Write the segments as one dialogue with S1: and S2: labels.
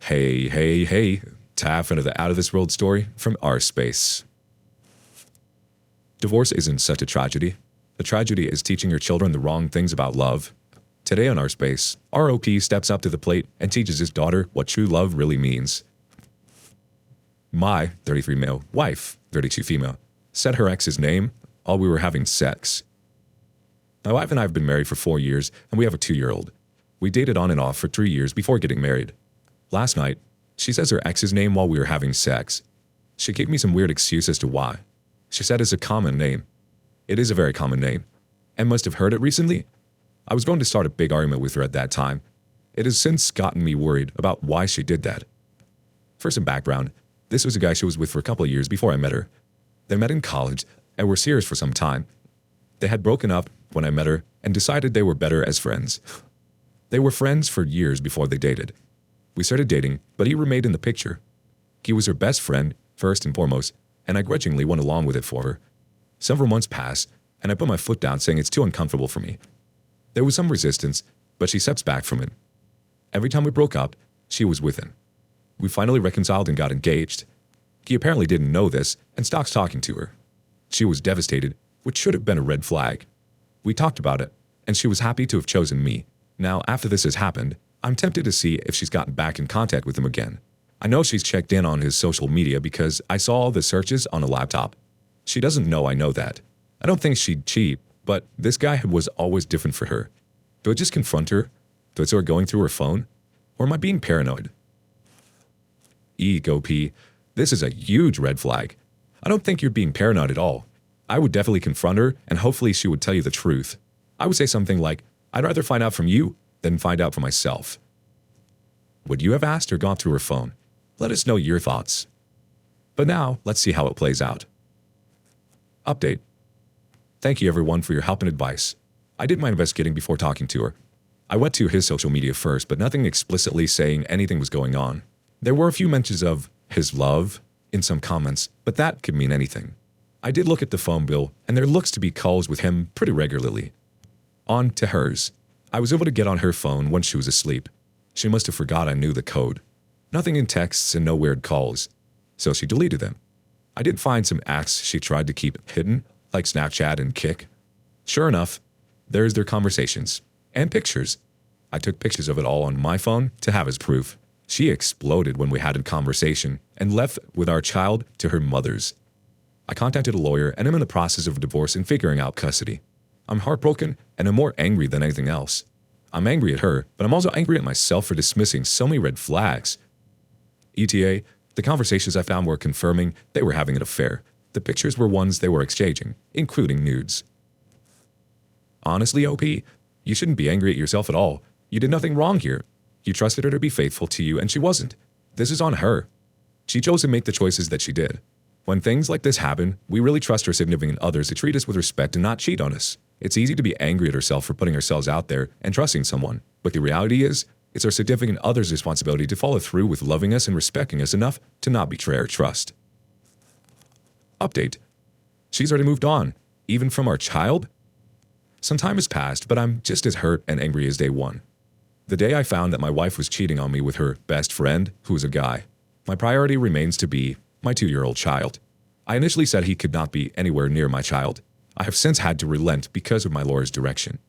S1: Hey, hey, hey. Tap into the out of this world story from our space. Divorce isn't such a tragedy. The tragedy is teaching your children the wrong things about love. Today on our space, ROP steps up to the plate and teaches his daughter what true love really means. My 33 male wife, 32 female, said her ex's name while we were having sex. My wife and I have been married for 4 years and we have a 2-year-old. We dated on and off for 3 years before getting married. Last night, she says her ex's name while we were having sex. She gave me some weird excuse as to why. She said it's a common name. It is a very common name, and must have heard it recently. I was going to start a big argument with her at that time. It has since gotten me worried about why she did that. For some background, this was a guy she was with for a couple of years before I met her. They met in college and were serious for some time. They had broken up when I met her and decided they were better as friends. They were friends for years before they dated. We started dating, but he remained in the picture. He was her best friend, first and foremost, and I grudgingly went along with it for her. Several months passed, and I put my foot down saying it's too uncomfortable for me. There was some resistance, but she steps back from it. Every time we broke up, she was with him. We finally reconciled and got engaged. He apparently didn't know this and stopped talking to her. She was devastated, which should have been a red flag. We talked about it, and she was happy to have chosen me. Now, after this has happened, I'm tempted to see if she's gotten back in contact with him again. I know she's checked in on his social media because I saw all the searches on a laptop. She doesn't know I know that. I don't think she'd cheat, but this guy was always different for her. Do I just confront her? Do I start going through her phone? Or am I being paranoid? Go P. This is a huge red flag. I don't think you're being paranoid at all. I would definitely confront her, and hopefully she would tell you the truth. I would say something like, I'd rather find out from you than find out for myself. Would you have asked or gone through her phone? Let us know your thoughts. But now, let's see how it plays out. Update. Thank you everyone for your help and advice. I did my investigating before talking to her. I went to his social media first, but nothing explicitly saying anything was going on. There were a few mentions of his love in some comments, but that could mean anything. I did look at the phone bill, and there looks to be calls with him pretty regularly. On to hers. I was able to get on her phone when she was asleep. She must have forgot I knew the code. Nothing in texts and no weird calls. So she deleted them. I did find some acts she tried to keep hidden, like Snapchat and Kik. Sure enough, there's their conversations. And pictures. I took pictures of it all on my phone to have as proof. She exploded when we had a conversation and left with our child to her mother's. I contacted a lawyer and am in the process of a divorce and figuring out custody. I'm heartbroken and I'm more angry than anything else. I'm angry at her, but I'm also angry at myself for dismissing so many red flags. ETA, the conversations I found were confirming they were having an affair. The pictures were ones they were exchanging, including nudes. Honestly, OP, you shouldn't be angry at yourself at all. You did nothing wrong here. You trusted her to be faithful to you and she wasn't. This is on her. She chose to make the choices that she did. When things like this happen, we really trust our significant others to treat us with respect and not cheat on us. It's easy to be angry at ourselves for putting ourselves out there and trusting someone, but the reality is, it's our significant other's responsibility to follow through with loving us and respecting us enough to not betray our trust. Update. She's already moved on, even from our child? Some time has passed, but I'm just as hurt and angry as day one. The day I found that my wife was cheating on me with her best friend, who is a guy, my priority remains to be my 2-year-old child. I initially said he could not be anywhere near my child. I have since had to relent because of my lawyer's direction.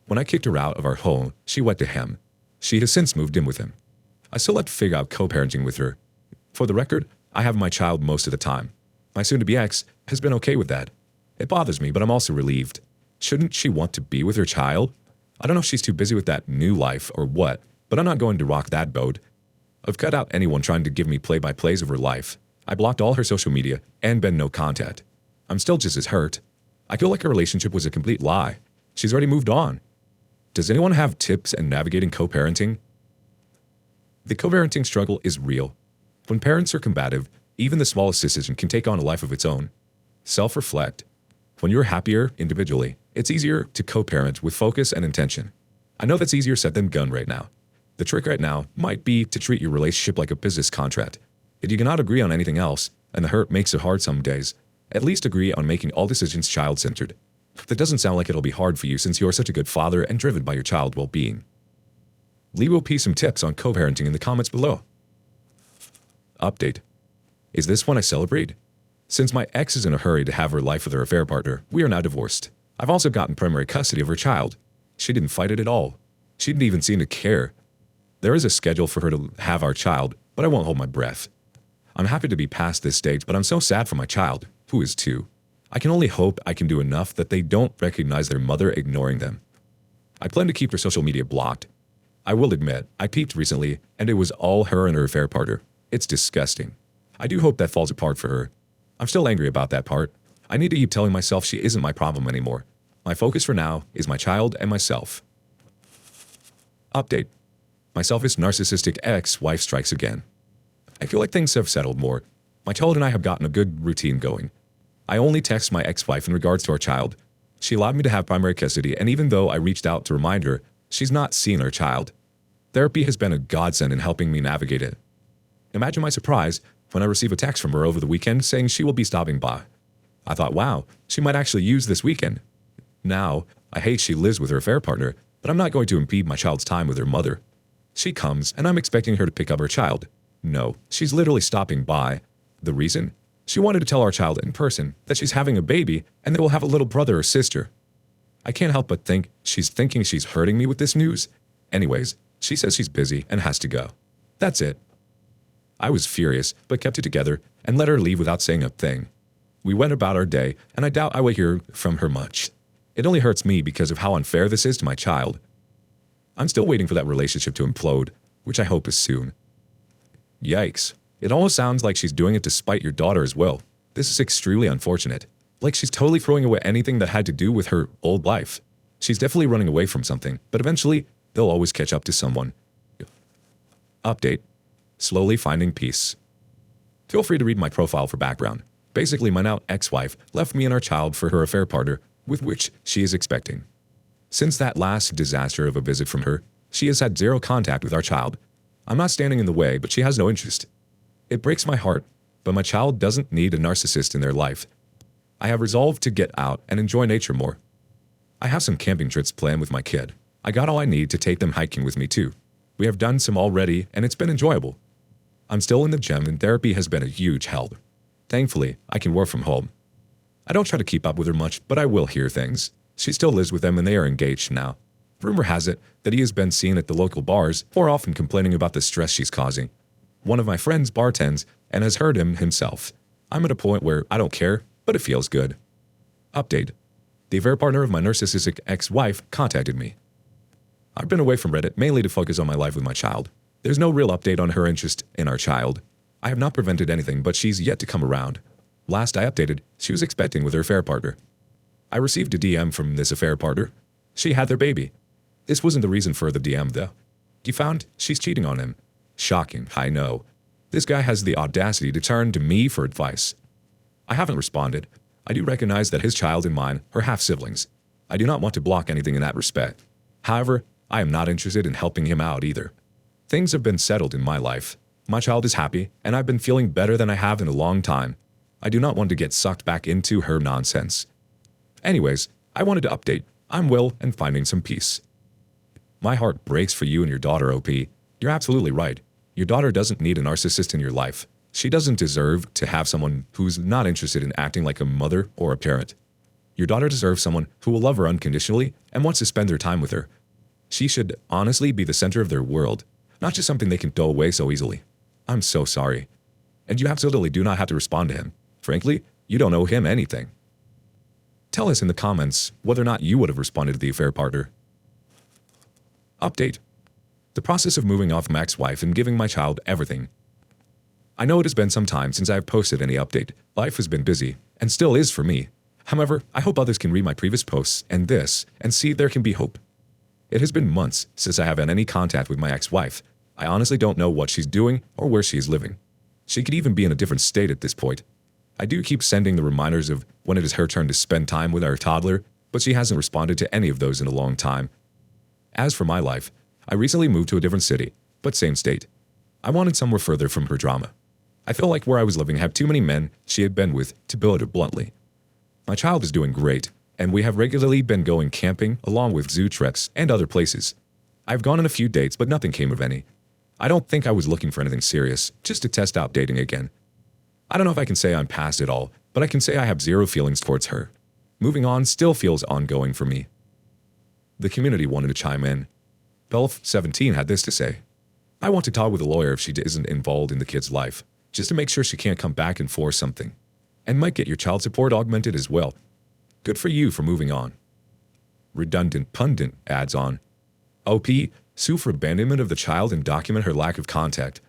S1: When I kicked her out of our home, she went to him. She has since moved in with him. I still have to figure out co-parenting with her. For the record, I have my child most of the time. My soon-to-be ex has been okay with that. It bothers me, but I'm also relieved. Shouldn't she want to be with her child? I don't know if she's too busy with that new life or what, but I'm not going to rock that boat. I've cut out anyone trying to give me play-by-plays of her life. I blocked all her social media and been no contact. I'm still just as hurt. I feel like our relationship was a complete lie. She's already moved on. Does anyone have tips in navigating co-parenting? The co-parenting struggle is real. When parents are combative, even the smallest decision can take on a life of its own. Self-reflect. When you're happier individually, it's easier to co-parent with focus and intention. I know that's easier said than done right now. The trick right now might be to treat your relationship like a business contract. If you cannot agree on anything else, and the hurt makes it hard some days, at least agree on making all decisions child-centered. That doesn't sound like it'll be hard for you since you're such a good father and driven by your child's well-being. Leave OP some tips on co-parenting in the comments below. Update. Is this one I celebrate? Since my ex is in a hurry to have her life with her affair partner, we are now divorced. I've also gotten primary custody of her child. She didn't fight it at all. She didn't even seem to care. There is a schedule for her to have our child, but I won't hold my breath. I'm happy to be past this stage, but I'm so sad for my child, who is 2. I can only hope I can do enough that they don't recognize their mother ignoring them. I plan to keep her social media blocked. I will admit, I peeped recently, and it was all her and her affair partner. It's disgusting. I do hope that falls apart for her. I'm still angry about that part. I need to keep telling myself she isn't my problem anymore. My focus for now is my child and myself. Update. My selfish narcissistic ex-wife strikes again. I feel like things have settled more. My child and I have gotten a good routine going. I only text my ex-wife in regards to our child. She allowed me to have primary custody, and even though I reached out to remind her, she's not seen her child. Therapy has been a godsend in helping me navigate it. Imagine my surprise when I receive a text from her over the weekend saying she will be stopping by. I thought, wow, she might actually use this weekend. Now, I hate she lives with her affair partner, but I'm not going to impede my child's time with her mother. She comes, and I'm expecting her to pick up her child. No, she's literally stopping by. The reason? She wanted to tell our child in person that she's having a baby and they will have a little brother or sister. I can't help but think she's thinking she's hurting me with this news. Anyways, she says she's busy and has to go. That's it. I was furious, but kept it together and let her leave without saying a thing. We went about our day, and I doubt I will hear from her much. It only hurts me because of how unfair this is to my child. I'm still waiting for that relationship to implode, which I hope is soon. Yikes. It almost sounds like she's doing it to spite your daughter as well. This is extremely unfortunate. Like she's totally throwing away anything that had to do with her old life. She's definitely running away from something, but eventually, they'll always catch up to someone. Update. Slowly finding peace. Feel free to read my profile for background. Basically, my now ex-wife left me and our child for her affair partner, with which she is expecting. Since that last disaster of a visit from her, she has had zero contact with our child. I'm not standing in the way, but she has no interest. It breaks my heart, but my child doesn't need a narcissist in their life. I have resolved to get out and enjoy nature more. I have some camping trips planned with my kid. I got all I need to take them hiking with me too. We have done some already, and it's been enjoyable. I'm still in the gym, and therapy has been a huge help. Thankfully, I can work from home. I don't try to keep up with her much, but I will hear things. She still lives with them and they are engaged now. Rumor has it that he has been seen at the local bars, more often complaining about the stress she's causing. One of my friends bartends and has heard him himself. I'm at a point where I don't care, but it feels good. Update. The affair partner of my narcissistic ex-wife contacted me. I've been away from Reddit mainly to focus on my life with my child. There's no real update on her interest in our child. I have not prevented anything, but she's yet to come around. Last I updated, she was expecting with her affair partner. I received a DM from this affair partner. She had their baby. This wasn't the reason for the DM, though. He found she's cheating on him. Shocking, I know. This guy has the audacity to turn to me for advice. I haven't responded. I do recognize that his child and mine are half-siblings. I do not want to block anything in that respect. However, I am not interested in helping him out either. Things have been settled in my life. My child is happy, and I've been feeling better than I have in a long time. I do not want to get sucked back into her nonsense. Anyways, I wanted to update. I'm well and finding some peace. My heart breaks for you and your daughter, OP. You're absolutely right. Your daughter doesn't need a narcissist in your life. She doesn't deserve to have someone who's not interested in acting like a mother or a parent. Your daughter deserves someone who will love her unconditionally and wants to spend their time with her. She should honestly be the center of their world, not just something they can throw away so easily. I'm so sorry. And you absolutely do not have to respond to him. Frankly, you don't owe him anything. Tell us in the comments whether or not you would have responded to the affair partner. Update. The process of moving off my ex-wife and giving my child everything. I know it has been some time since I have posted any update. Life has been busy, and still is for me. However, I hope others can read my previous posts and this, and see there can be hope. It has been months since I have had any contact with my ex-wife. I honestly don't know what she's doing or where she is living. She could even be in a different state at this point. I do keep sending the reminders of when it is her turn to spend time with our toddler, but she hasn't responded to any of those in a long time. As for my life, I recently moved to a different city, but same state. I wanted somewhere further from her drama. I felt like where I was living had too many men she had been with, to put it bluntly. My child is doing great, and we have regularly been going camping along with zoo treks and other places. I've gone on a few dates, but nothing came of any. I don't think I was looking for anything serious, just to test out dating again. I don't know if I can say I'm past it all, but I can say I have zero feelings towards her. Moving on still feels ongoing for me. The community wanted to chime in. Belf, 17, had this to say. I want to talk with a lawyer if she isn't involved in the kid's life, just to make sure she can't come back and force something. And might get your child support augmented as well. Good for you for moving on. Redundant pundit adds on. OP, sue for abandonment of the child and document her lack of contact.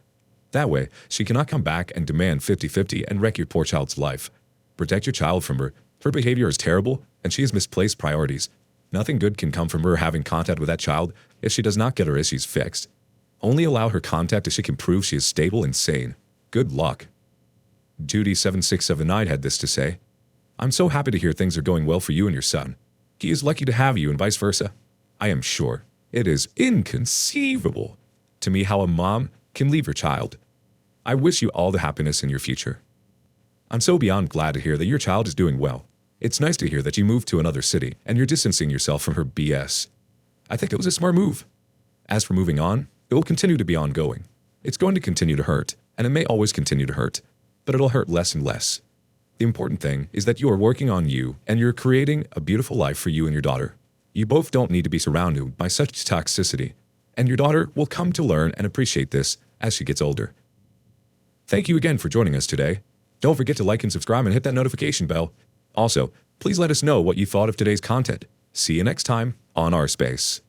S1: That way, she cannot come back and demand 50-50 and wreck your poor child's life. Protect your child from her. Her behavior is terrible, and she has misplaced priorities. Nothing good can come from her having contact with that child if she does not get her issues fixed. Only allow her contact if she can prove she is stable and sane. Good luck. Judy7679 had this to say. I'm so happy to hear things are going well for you and your son. He is lucky to have you and vice versa. I am sure it is inconceivable to me how a mom can leave her child. I wish you all the happiness in your future. I'm so beyond glad to hear that your child is doing well. It's nice to hear that you moved to another city and you're distancing yourself from her BS. I think it was a smart move. As for moving on, it will continue to be ongoing. It's going to continue to hurt, and it may always continue to hurt, but it'll hurt less and less. The important thing is that you are working on you and you're creating a beautiful life for you and your daughter. You both don't need to be surrounded by such toxicity, and your daughter will come to learn and appreciate this as she gets older. Thank you again for joining us today. Don't forget to like and subscribe and hit that notification bell. Also, please let us know what you thought of today's content. See you next time on Our Space.